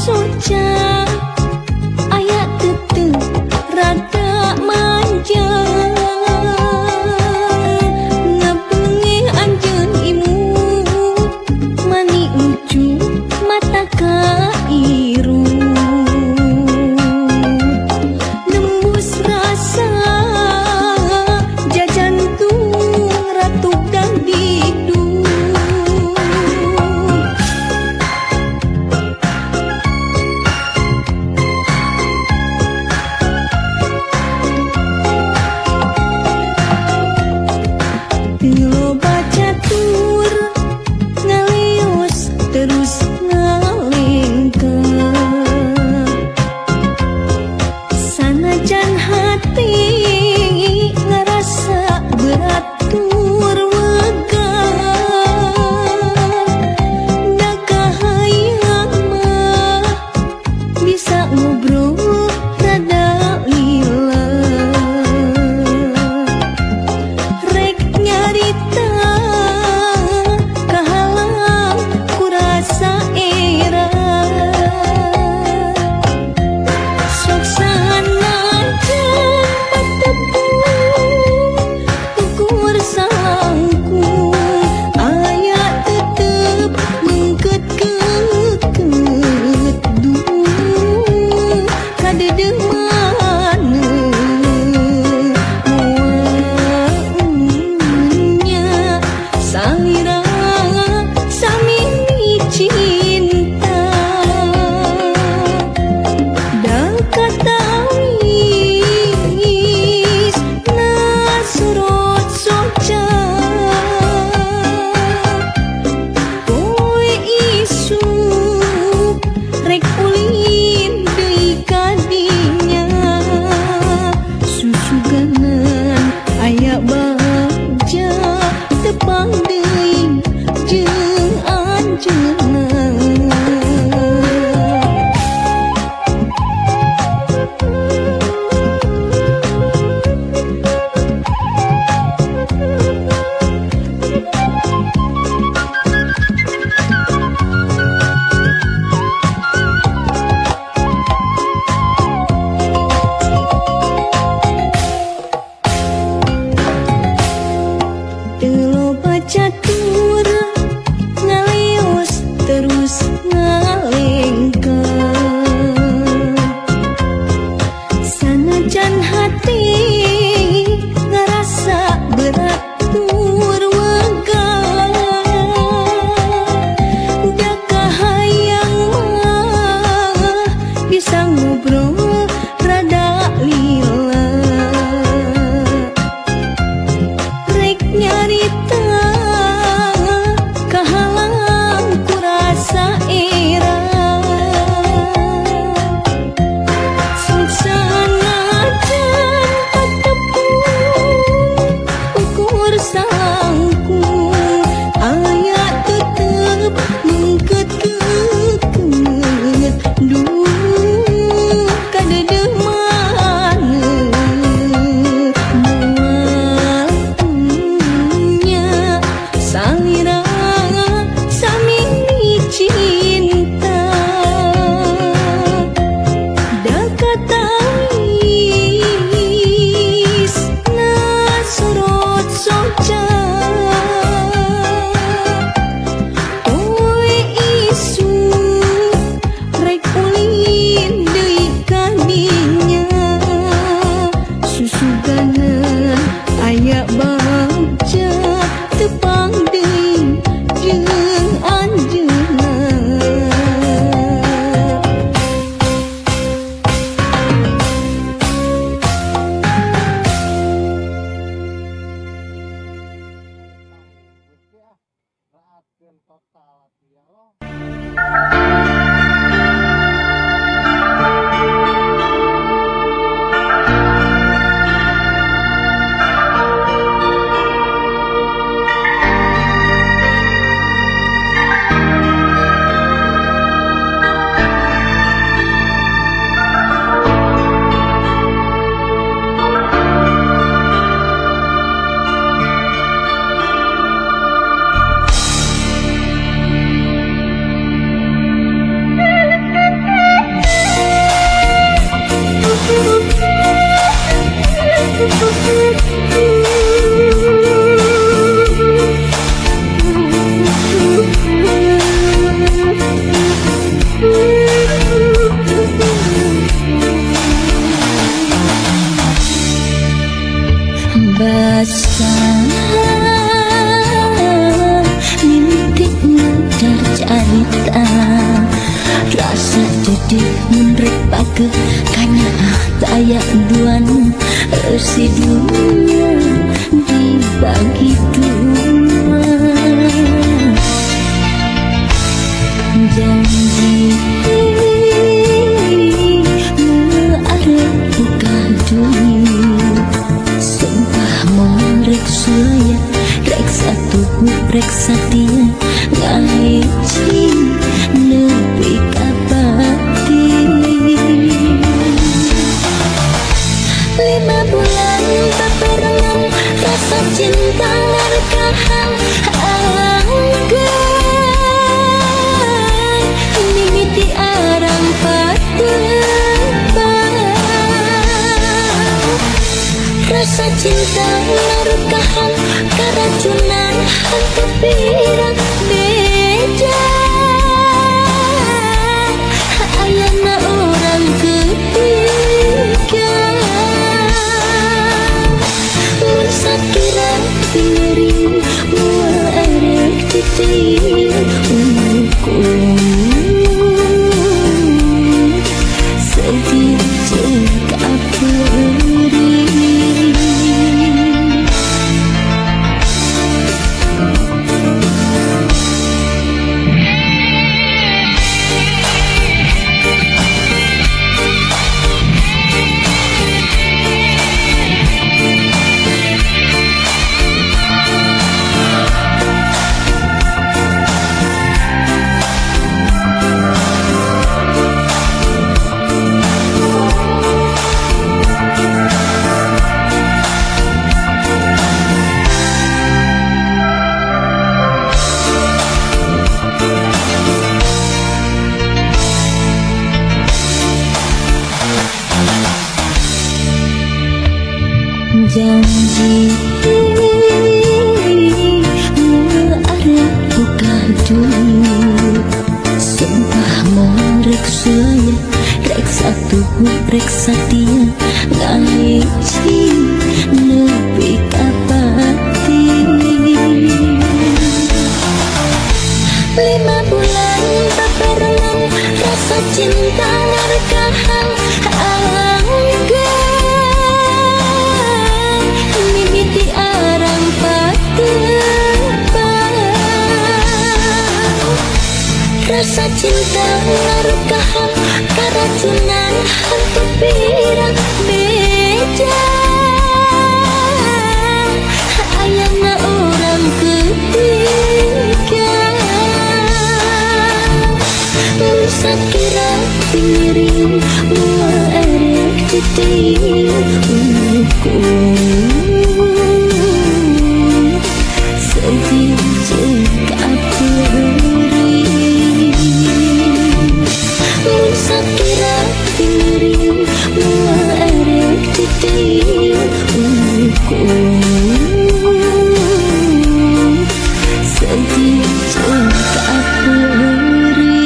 soca aya tetep rada manja ngabengeh anjeun imut mani lucu mata kairu nembus rasa jajantung ratu dangdingdung loba catur ngalios terus ngalengkeun sanajan hati ngerasa berat tur wegah da kahayang mah bisa ngobrol rada lila rek nyarita kahalang ku rasa era sok sanajan patepung ukur salangkung aya tetep mengket-ket dung kadedeh maneh moalnya salira sami cinta da katawis nasurot soca poe isuk rek ulin deui kadinya susuganan aya bagja tepang deui jeung anjeunna loba catur ngalios terus ngalengkeun sanajan hati ngerasa berat tur wegah da kahayang mah bisa ngobrol rada lila rek nyarita kahalang ku rasa rasa jadi menrek pake karena tayak duan resi dunia dibagi dua. Janji arep buka dunia, sumpah mau rek sulaya, rek satu rek satia ngaji nepi kapati. 5 bulan bebarengan rasa cinta ngarekahan angkat mimiti arang patebang. Rasa cinta ngarekahan keracunan hantu pirang beda. Ayana orang ketiga sakira piring muarek titik hukum sedih cekap beri. Janji arep buka dulu, sumpah mau rek sulaya, rek satu rek satia ngaji nepi kapati. 5 bulan bebarengan rasa cinta ngarekahan mimiti arang patebang. Rasa cinta ngarekahan keracunan hantu pirang beda. Ayana orang ketiga sakira piring muarek titik hukum sedih cekap beri. Sakira piring muarek titik hukum sedih cekap beri.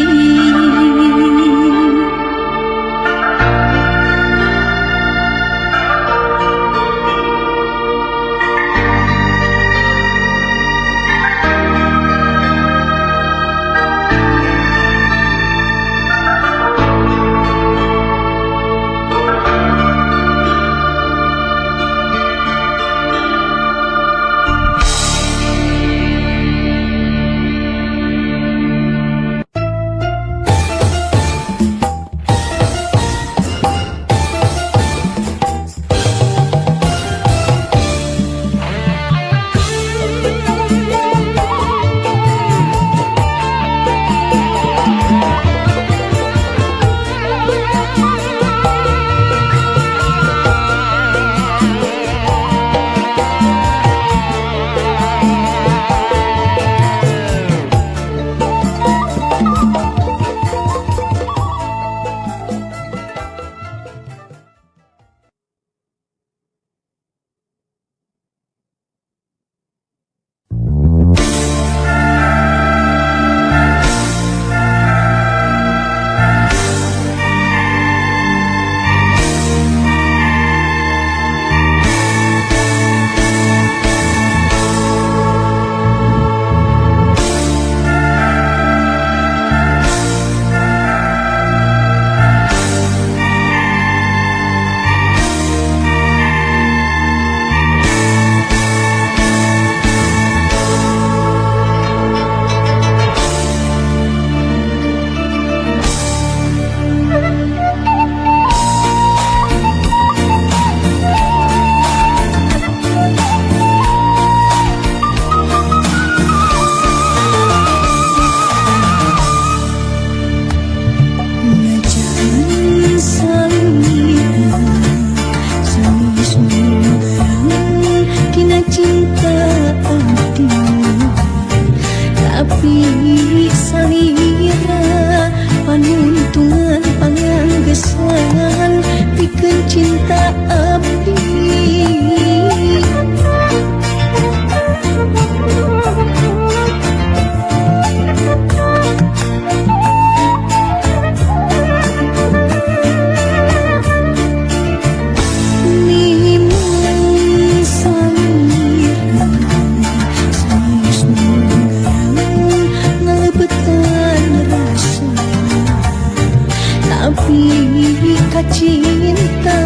kacinta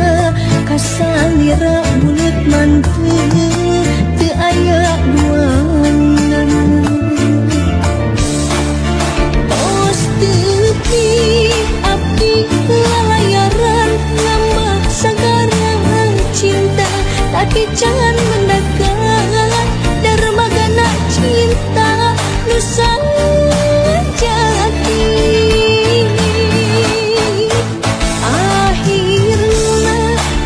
kasalira bulet manteu teu aya duana tos tepi abdi lalayaran ngambah sagarang cinta tapi jangan mendekat dermagana cinta nusa jati akhirna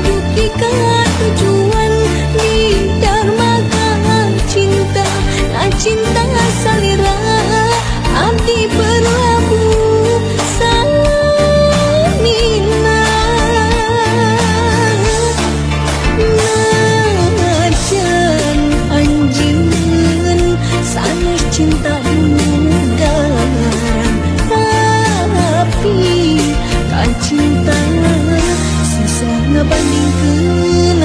duki ka tujuan di dermaga cinta na cinta salira abdi berlabuh samina najan anjeun sanes cinta dugaran tapi kan cinta susah ngebandingkeun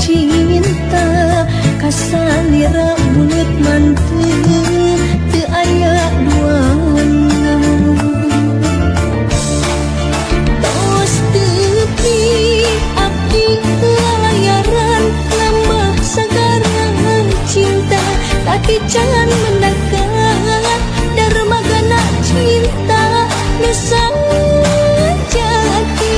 cinta kasalira bulet manteu teu aya duana tos tepi abdi lalayaran nambah sagarang cinta tapi jangan mendekat dermagana cinta nusa jati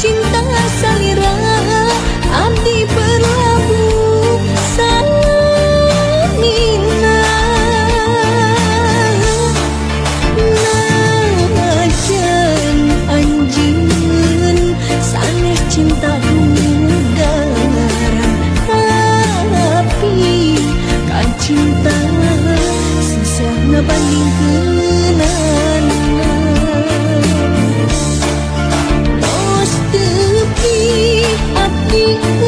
cinta salira abdi berlabuh samina najan anjeun sanes cinta dugaran tapi kan cinta susah ngebandingkeun abdi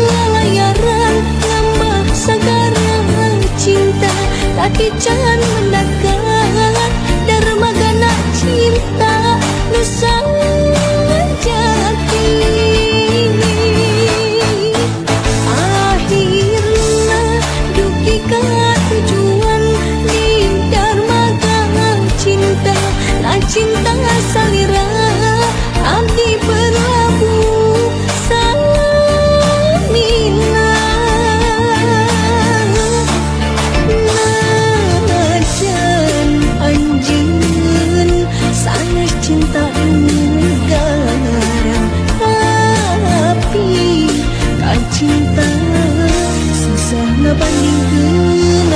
lalayaran ngambah sagarang cinta tapi jangan mendekat dermagana cinta nusa jati akhirna duki ka tujuan di dermaga cinta na cinta salira abdi berlabuh samina najan anjeun sanes cinta dugaran tapi kan cinta susah ngebandingkeun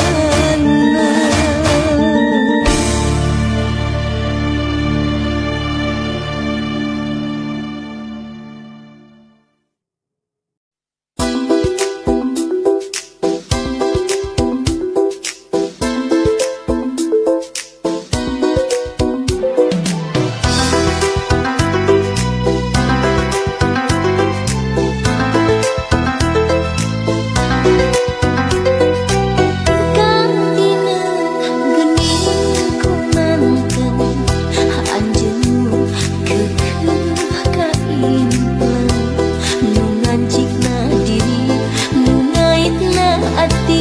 hati